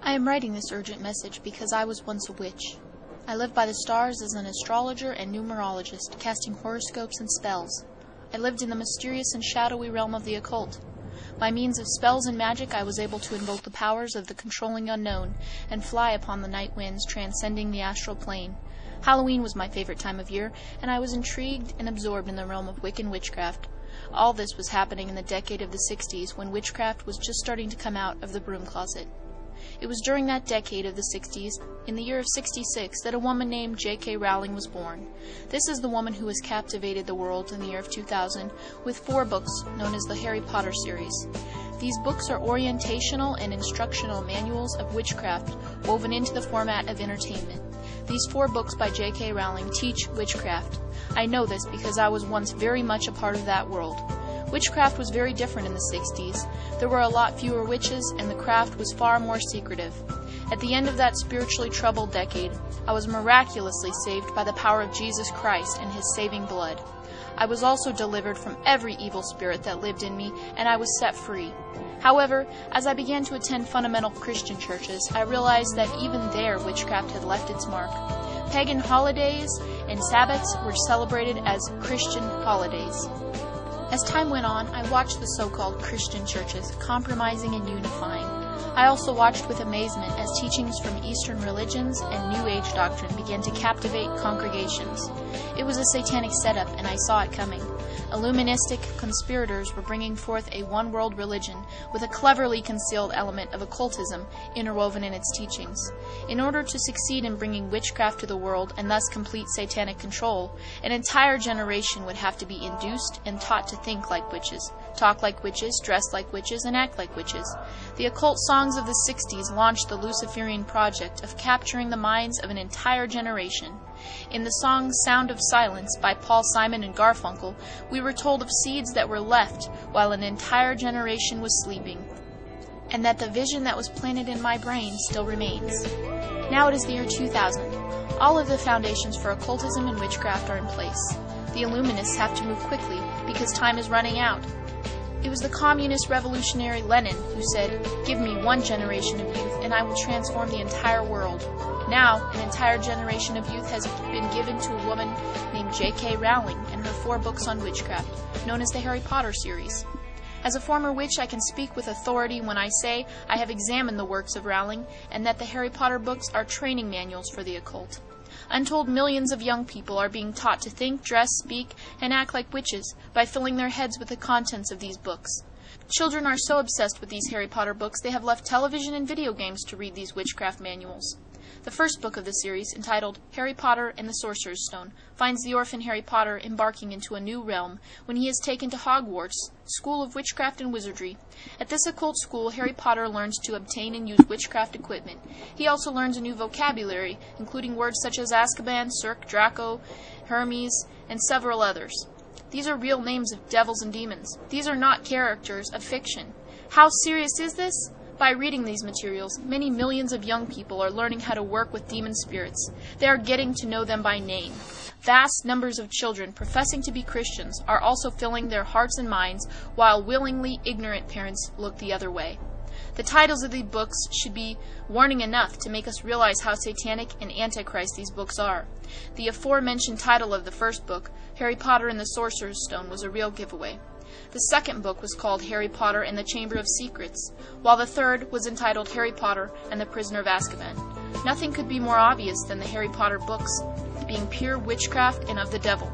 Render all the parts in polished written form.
I am writing this urgent message because I was once a witch. I lived by the stars as an astrologer and numerologist, casting horoscopes and spells. I lived in the mysterious and shadowy realm of the occult. By means of spells and magic, I was able to invoke the powers of the controlling unknown and fly upon the night winds, transcending the astral plane. Halloween was my favorite time of year, and I was intrigued and absorbed in the realm of Wiccan witchcraft. All this was happening in the decade of the 60s, when witchcraft was just starting to come out of the broom closet. It was during that decade of the 60s, in the year of 66, that a woman named J.K. Rowling was born. This is the woman who has captivated the world in the year of 2000 with 4 books known as the Harry Potter series. These books are orientational and instructional manuals of witchcraft woven into the format of entertainment. These 4 books by J.K. Rowling teach witchcraft. I know this because I was once very much a part of that world. Witchcraft was very different in the 60s. There were a lot fewer witches, and the craft was far more secretive. At the end of that spiritually troubled decade, I was miraculously saved by the power of Jesus Christ and his saving blood. I was also delivered from every evil spirit that lived in me, and I was set free. However, as I began to attend fundamental Christian churches, I realized that even there witchcraft had left its mark. Pagan holidays and Sabbaths were celebrated as Christian holidays. As time went on, I watched the so-called Christian churches compromising and unifying. I also watched with amazement as teachings from Eastern religions and New Age doctrine began to captivate congregations. It was a satanic setup, and I saw it coming. Illuministic conspirators were bringing forth a one-world religion with a cleverly concealed element of occultism interwoven in its teachings. In order to succeed in bringing witchcraft to the world and thus complete satanic control, an entire generation would have to be induced and taught to think like witches, talk like witches, dress like witches, and act like witches. The occult songs of the 60s launched the Luciferian project of capturing the minds of an entire generation. In the song Sound of Silence by Paul Simon and Garfunkel, we were told of seeds that were left while an entire generation was sleeping, and that the vision that was planted in my brain still remains. Now it is the year 2000. All of the foundations for occultism and witchcraft are in place. The Illuminists have to move quickly because time is running out. It was the communist revolutionary Lenin who said, "Give me one generation of youth and I will transform the entire world." Now, an entire generation of youth has been given to a woman named J.K. Rowling and her 4 books on witchcraft, known as the Harry Potter series. As a former witch, I can speak with authority when I say I have examined the works of Rowling and that the Harry Potter books are training manuals for the occult. Untold millions of young people are being taught to think, dress, speak, and act like witches by filling their heads with the contents of these books. Children are so obsessed with these Harry Potter books they have left television and video games to read these witchcraft manuals. The first book of the series, entitled Harry Potter and the Sorcerer's Stone, finds the orphan Harry Potter embarking into a new realm when he is taken to Hogwarts, School of Witchcraft and Wizardry. At this occult school, Harry Potter learns to obtain and use witchcraft equipment. He also learns a new vocabulary, including words such as Azkaban, Cirque, Draco, Hermes, and several others. These are real names of devils and demons. These are not characters of fiction. How serious is this? By reading these materials, many millions of young people are learning how to work with demon spirits. They are getting to know them by name. Vast numbers of children professing to be Christians are also filling their hearts and minds, while willingly ignorant parents look the other way. The titles of these books should be warning enough to make us realize how satanic and antichrist these books are. The aforementioned title of the first book, Harry Potter and the Sorcerer's Stone, was a real giveaway. The second book was called Harry Potter and the Chamber of Secrets, while the third was entitled Harry Potter and the Prisoner of Azkaban. Nothing could be more obvious than the Harry Potter books being pure witchcraft and of the devil.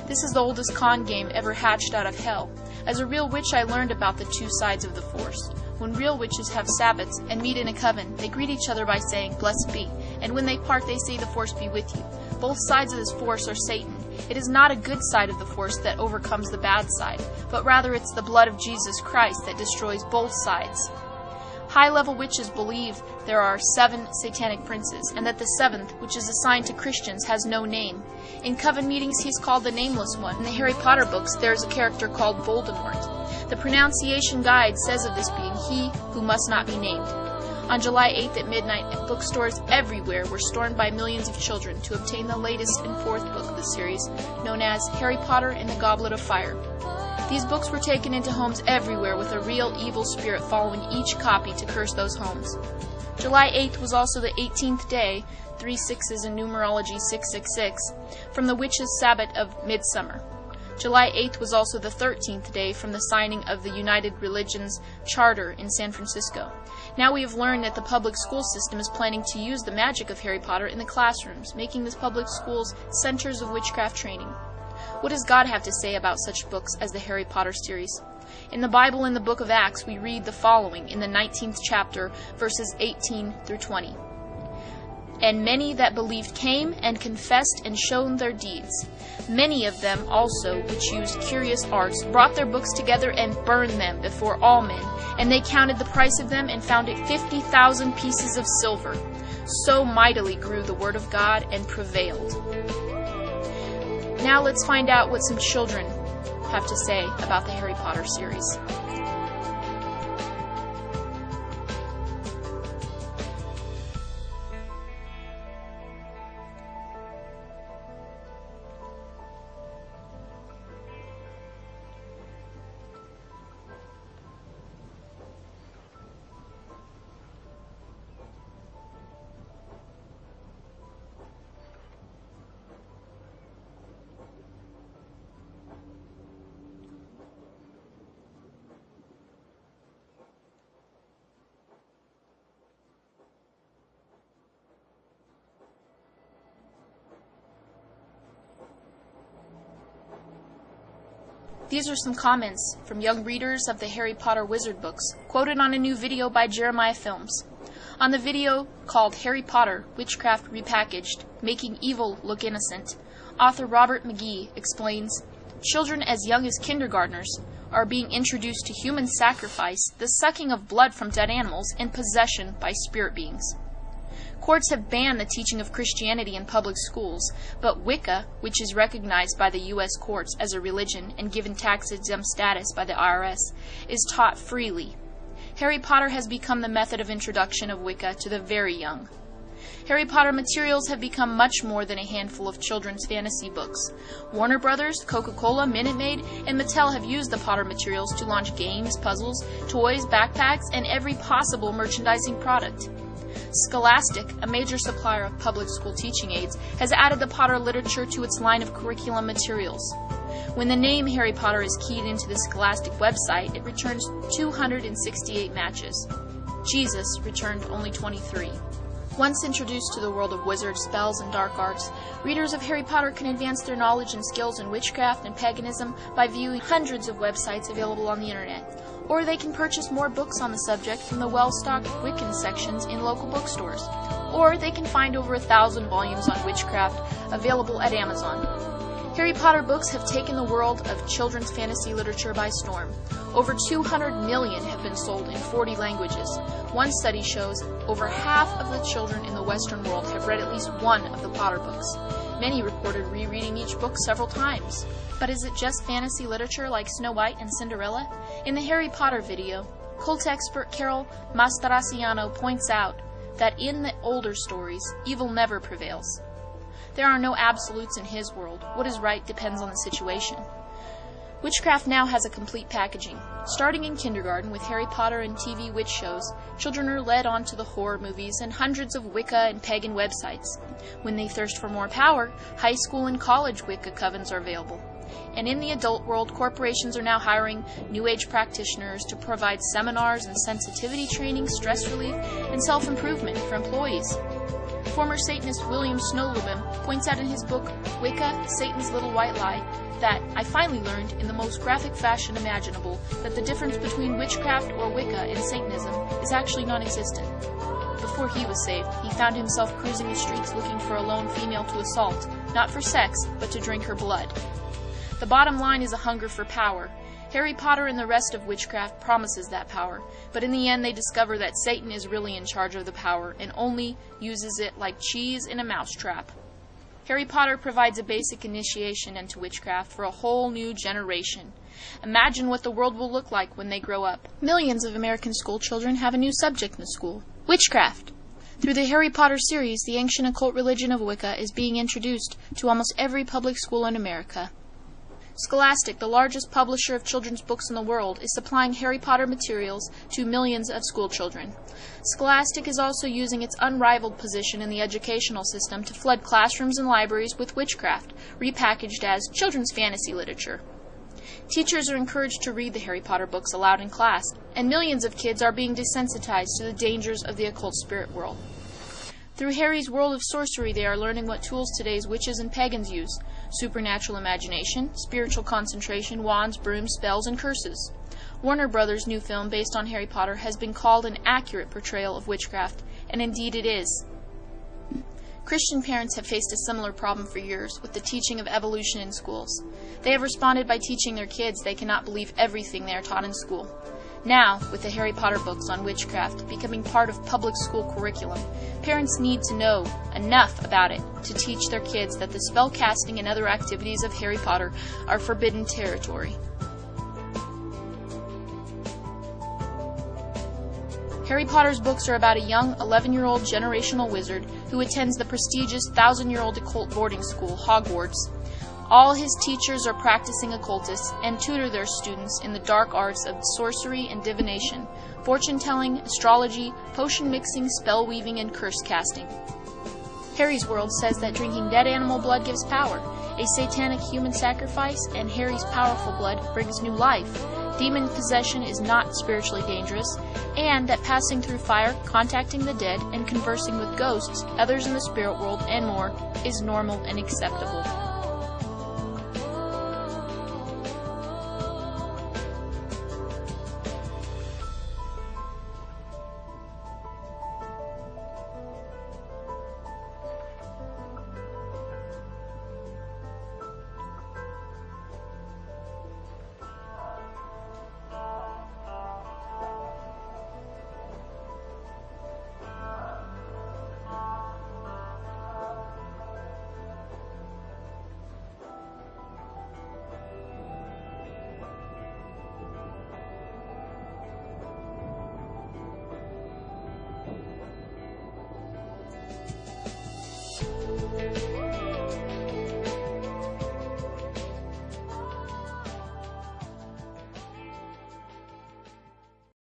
This is the oldest con game ever hatched out of hell. As a real witch, I learned about the 2 sides of the Force. When real witches have Sabbaths and meet in a coven, they greet each other by saying, "Blessed be," and when they part, they say, "The Force be with you." Both sides of this Force are Satan. It is not a good side of the Force that overcomes the bad side, but rather it's the blood of Jesus Christ that destroys both sides. High-level witches believe there are 7 satanic princes, and that the 7th, which is assigned to Christians, has no name. In coven meetings, he's called the Nameless One. In the Harry Potter books, there is a character called Voldemort. The pronunciation guide says of this being he who must not be named. On July 8th at midnight, bookstores everywhere were stormed by millions of children to obtain the latest and 4th book of the series, known as Harry Potter and the Goblet of Fire. These books were taken into homes everywhere with a real evil spirit following each copy to curse those homes. July 8th was also the 18th day, 3 sixes in numerology 666, from the witches' Sabbath of Midsummer. July 8th was also the 13th day from the signing of the United Religions Charter in San Francisco. Now we have learned that the public school system is planning to use the magic of Harry Potter in the classrooms, making the public schools centers of witchcraft training. What does God have to say about such books as the Harry Potter series? In the Bible, in the book of Acts, we read the following in the 19th chapter, verses 18 through 20. And many that believed came and confessed and showed their deeds. Many of them also, which used curious arts, brought their books together and burned them before all men. And they counted the price of them and found it 50,000 pieces of silver. So mightily grew the word of God and prevailed. Now let's find out what some children have to say about the Harry Potter series. These are some comments from young readers of the Harry Potter Wizard books, quoted on a new video by Jeremiah Films. On the video called Harry Potter, Witchcraft Repackaged, Making Evil Look Innocent, author Robert McGee explains, children as young as kindergartners are being introduced to human sacrifice, the sucking of blood from dead animals, and possession by spirit beings. Courts have banned the teaching of Christianity in public schools, but Wicca, which is recognized by the U.S. courts as a religion and given tax-exempt status by the IRS, is taught freely. Harry Potter has become the method of introduction of Wicca to the very young. Harry Potter materials have become much more than a handful of children's fantasy books. Warner Brothers, Coca-Cola, Minute Maid, and Mattel have used the Potter materials to launch games, puzzles, toys, backpacks, and every possible merchandising product. Scholastic, a major supplier of public school teaching aids, has added the Potter literature to its line of curriculum materials. When the name Harry Potter is keyed into the Scholastic website, it returns 268 matches. Jesus returned only 23. Once introduced to the world of wizards, spells, and dark arts, readers of Harry Potter can advance their knowledge and skills in witchcraft and paganism by viewing hundreds of websites available on the internet. Or they can purchase more books on the subject from the well-stocked Wiccan sections in local bookstores. Or they can find over 1,000 volumes on witchcraft available at Amazon. Harry Potter books have taken the world of children's fantasy literature by storm. Over 200 million have been sold in 40 languages. One study shows over half of the children in the Western world have read at least one of the Potter books. Many reported rereading each book several times. But is it just fantasy literature like Snow White and Cinderella? In the Harry Potter video, cult expert Carol Mastracciano points out that in the older stories, evil never prevails. There are no absolutes in his world. What is right depends on the situation. Witchcraft now has a complete packaging. Starting in kindergarten with Harry Potter and TV witch shows, children are led on to the horror movies and hundreds of Wicca and pagan websites. When they thirst for more power, high school and college Wicca covens are available. And in the adult world, corporations are now hiring New Age practitioners to provide seminars and sensitivity training, stress relief, and self-improvement for employees. Former Satanist William Snowlubin points out in his book, Wicca, Satan's Little White Lie, that I finally learned in the most graphic fashion imaginable that the difference between witchcraft or Wicca and Satanism is actually non-existent. Before he was saved, he found himself cruising the streets looking for a lone female to assault, not for sex, but to drink her blood. The bottom line is a hunger for power. Harry Potter and the rest of witchcraft promises that power, but in the end they discover that Satan is really in charge of the power and only uses it like cheese in a mousetrap. Harry Potter provides a basic initiation into witchcraft for a whole new generation. Imagine what the world will look like when they grow up. Millions of American school children have a new subject in school: witchcraft. Through the Harry Potter series, the ancient occult religion of Wicca is being introduced to almost every public school in America. Scholastic, the largest publisher of children's books in the world, is supplying Harry Potter materials to millions of schoolchildren. Scholastic is also using its unrivaled position in the educational system to flood classrooms and libraries with witchcraft, repackaged as children's fantasy literature. Teachers are encouraged to read the Harry Potter books aloud in class, and millions of kids are being desensitized to the dangers of the occult spirit world. Through Harry's world of sorcery, they are learning what tools today's witches and pagans use: supernatural imagination, spiritual concentration, wands, brooms, spells, and curses. Warner Brothers' new film based on Harry Potter has been called an accurate portrayal of witchcraft, and indeed it is. Christian parents have faced a similar problem for years with the teaching of evolution in schools. They have responded by teaching their kids they cannot believe everything they are taught in school. Now, with the Harry Potter books on witchcraft becoming part of public school curriculum, parents need to know enough about it to teach their kids that the spell casting and other activities of Harry Potter are forbidden territory. Harry Potter's books are about a young 11-year-old generational wizard who attends the prestigious 1,000-year-old occult boarding school, Hogwarts. All his teachers are practicing occultists and tutor their students in the dark arts of sorcery and divination, fortune-telling, astrology, potion-mixing, spell-weaving, and curse-casting. Harry's world says that drinking dead animal blood gives power, a satanic human sacrifice, and Harry's powerful blood brings new life. Demon possession is not spiritually dangerous, and that passing through fire, contacting the dead, and conversing with ghosts, others in the spirit world, and more, is normal and acceptable.